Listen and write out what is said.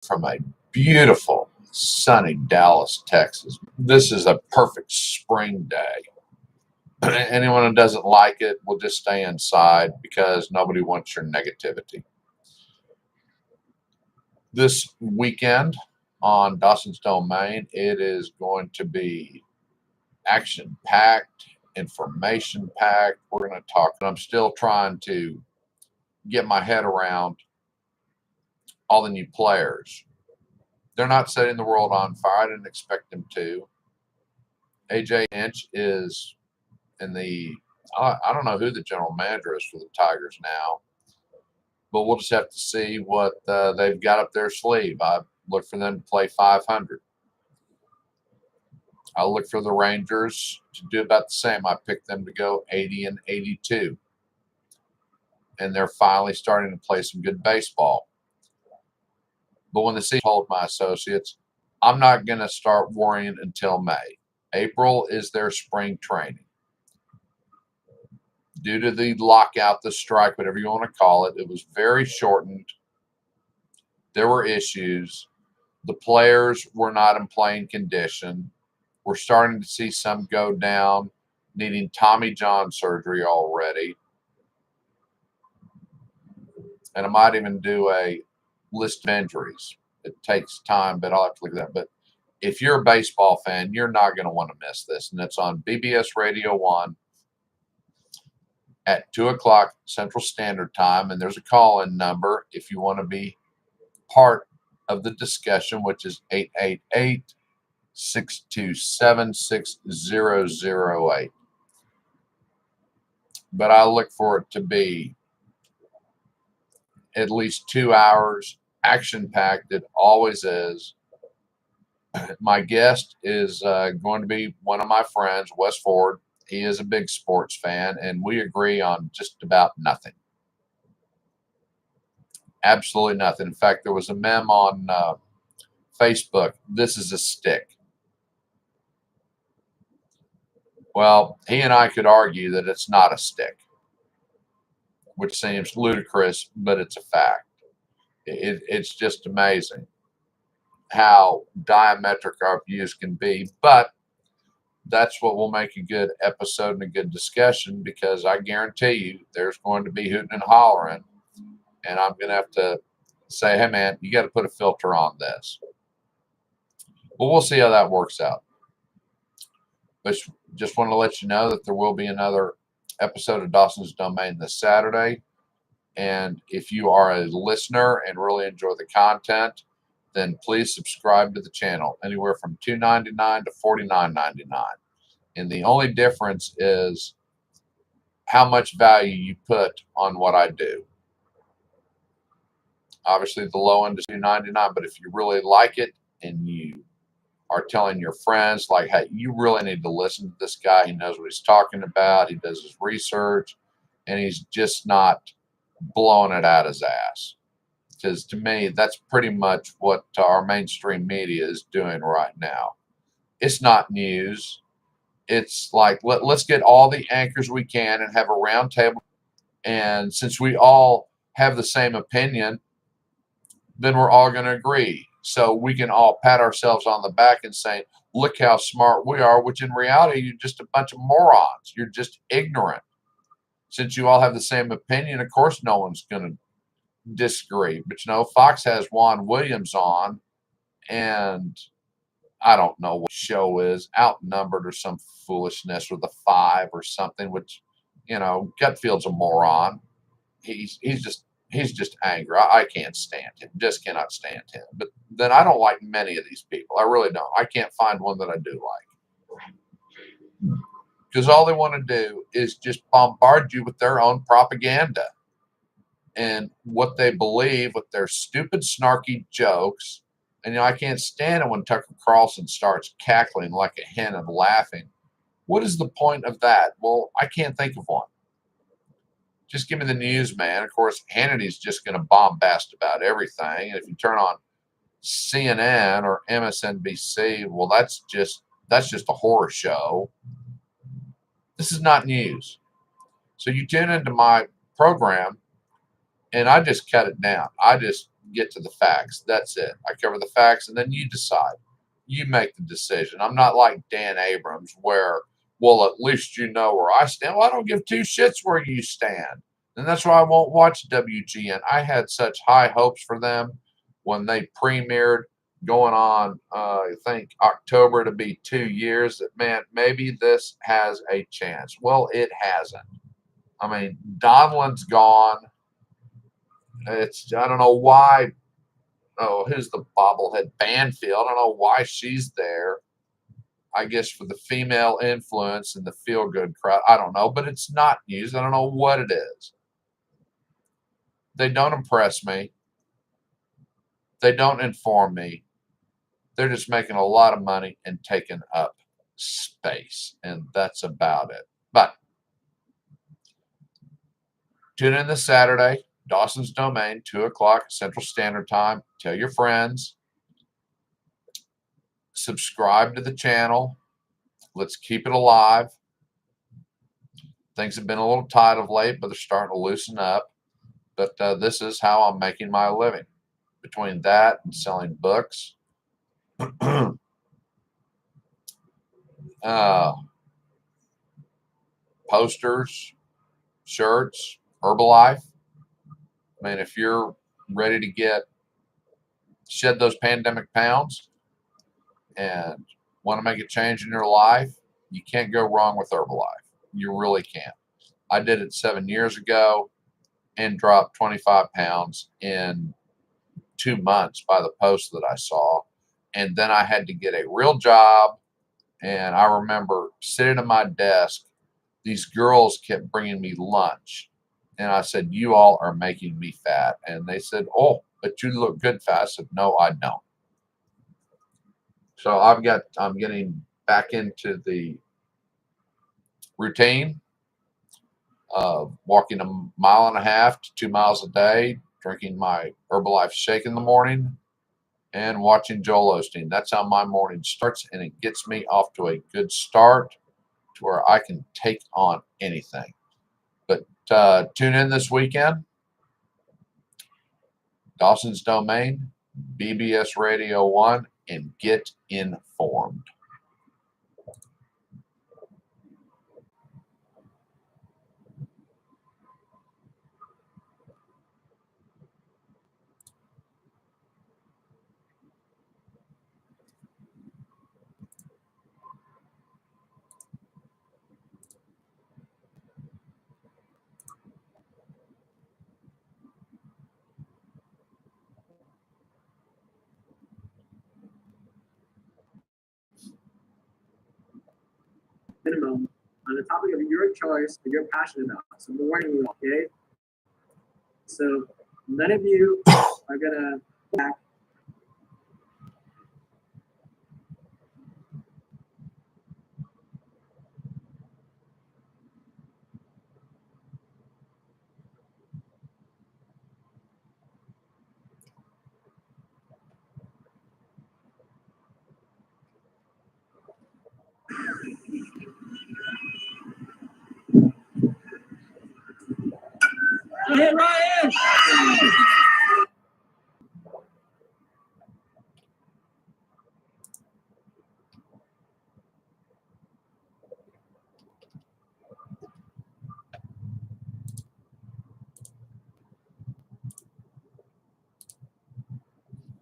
from a beautiful, sunny Dallas, Texas. This is a perfect spring day. Anyone who doesn't like it will just stay inside because nobody wants your negativity. This weekend on Dawson's Domain, it is going to be action packed, information packed. We're going to talk. I'm still trying to get my head around all the new players. They're not setting the world on fire. I didn't expect them to. AJ Inch is in the, I don't know who the general manager is for the Tigers now, but we'll just have to see what they've got up their sleeve. I look for them to play 500. I look for the Rangers to do about the same. I picked them to go 80-82. And they're finally starting to play some good baseball. But when the season, I told my associates, I'm not going to start worrying until May. April is their spring training. Due to the lockout, the strike, whatever you want to call it, it was very shortened. There were issues. The players were not in playing condition. We're starting to see some go down, needing Tommy John surgery already. And I might even do a list of injuries. It takes time, but I'll have to look at that. But if you're a baseball fan, you're not going to want to miss this. And it's on BBS Radio 1 at 2 o'clock Central Standard Time. And there's a call-in number if you want to be part of the discussion, which is 888-627-6008. But I look for it to be at least 2 hours, action-packed. It always is. My guest is going to be one of my friends, Wes Ford. He is a big sports fan, and we agree on just about nothing. Absolutely nothing. In fact, there was a meme on Facebook, "This is a stick." Well, he and I could argue that it's not a stick, which seems ludicrous, but it's a fact. It's just amazing how diametric our views can be. But that's what will make a good episode and a good discussion, because I guarantee you there's going to be hooting and hollering. And I'm going to have to say, hey, man, you got to put a filter on this. Well, we'll see how that works out. But just want to let you know that there will be another episode of Dawson's Domain this Saturday. And if you are a listener and really enjoy the content, then please subscribe to the channel, anywhere from $2.99 to $49.99. And the only difference is how much value you put on what I do. Obviously, the low end is $2.99, but if you really like it and you are telling your friends, like, hey, you really need to listen to this guy. He knows what he's talking about. He does his research, and he's just not blowing it out his ass. Because to me, that's pretty much what our mainstream media is doing right now. It's not news. It's like, let's get all the anchors we can and have a round table. And since we all have the same opinion, then we're all going to agree. So we can all pat ourselves on the back and say, look how smart we are, which in reality, you're just a bunch of morons. You're just ignorant. Since you all have the same opinion, of course, no one's going to disagree. But, Fox has Juan Williams on, and I don't know what show is, Outnumbered or some foolishness with a 5 or something, which, Gutfield's a moron. He's just angry. I can't stand him. Just cannot stand him. But then I don't like many of these people. I really don't. I can't find one that I do like. Because all they want to do is just bombard you with their own propaganda and what they believe with their stupid, snarky jokes. And, I can't stand it when Tucker Carlson starts cackling like a hen and laughing. What is the point of that? Well, I can't think of one. Just give me the news, man. Of course, Hannity's just going to bombast about everything. And if you turn on CNN or MSNBC, well, that's just a horror show. This is not news. So you tune into my program, and I just cut it down. I just get to the facts. That's it. I cover the facts, and then you decide. You make the decision. I'm not like Dan Abrams, where, well, at least you know where I stand. Well, I don't give two shits where you stand. And that's why I won't watch WGN. I had such high hopes for them when they premiered, going on, I think, October to be 2 years, that, man, maybe this has a chance. Well, it hasn't. I mean, Donlin's gone. I don't know why. Oh, who's the bobblehead? Banfield. I don't know why she's there. I guess for the female influence and the feel-good crowd. I don't know, but it's not news. I don't know what it is. They don't impress me. They don't inform me. They're just making a lot of money and taking up space, and that's about it. But tune in this Saturday, Dawson's Domain, 2 o'clock Central Standard Time. Tell your friends. Subscribe to the channel. Let's keep it alive. Things have been a little tight of late, but they're starting to loosen up. But this is how I'm making my living. Between that and selling books, posters, shirts, Herbalife. I mean, if you're ready to shed those pandemic pounds and want to make a change in your life, you can't go wrong with Herbalife. You really can't. I did it 7 years ago and dropped 25 pounds in 2 months by the post that I saw. And then I had to get a real job. And I remember sitting at my desk, these girls kept bringing me lunch. And I said, you all are making me fat. And they said, oh, but you look good fat. I said, no, I don't. So I'm getting back into the routine of walking 1.5 miles to 2 miles a day, drinking my Herbalife shake in the morning, and watching Joel Osteen. That's how my morning starts, and it gets me off to a good start to where I can take on anything. But tune in this weekend. Dawson's Domain, BBS Radio 1, and get informed. Minimum on the topic of your choice that you're passionate about. So I'm warning you, okay? So none of you are gonna back. Hey, Ryan!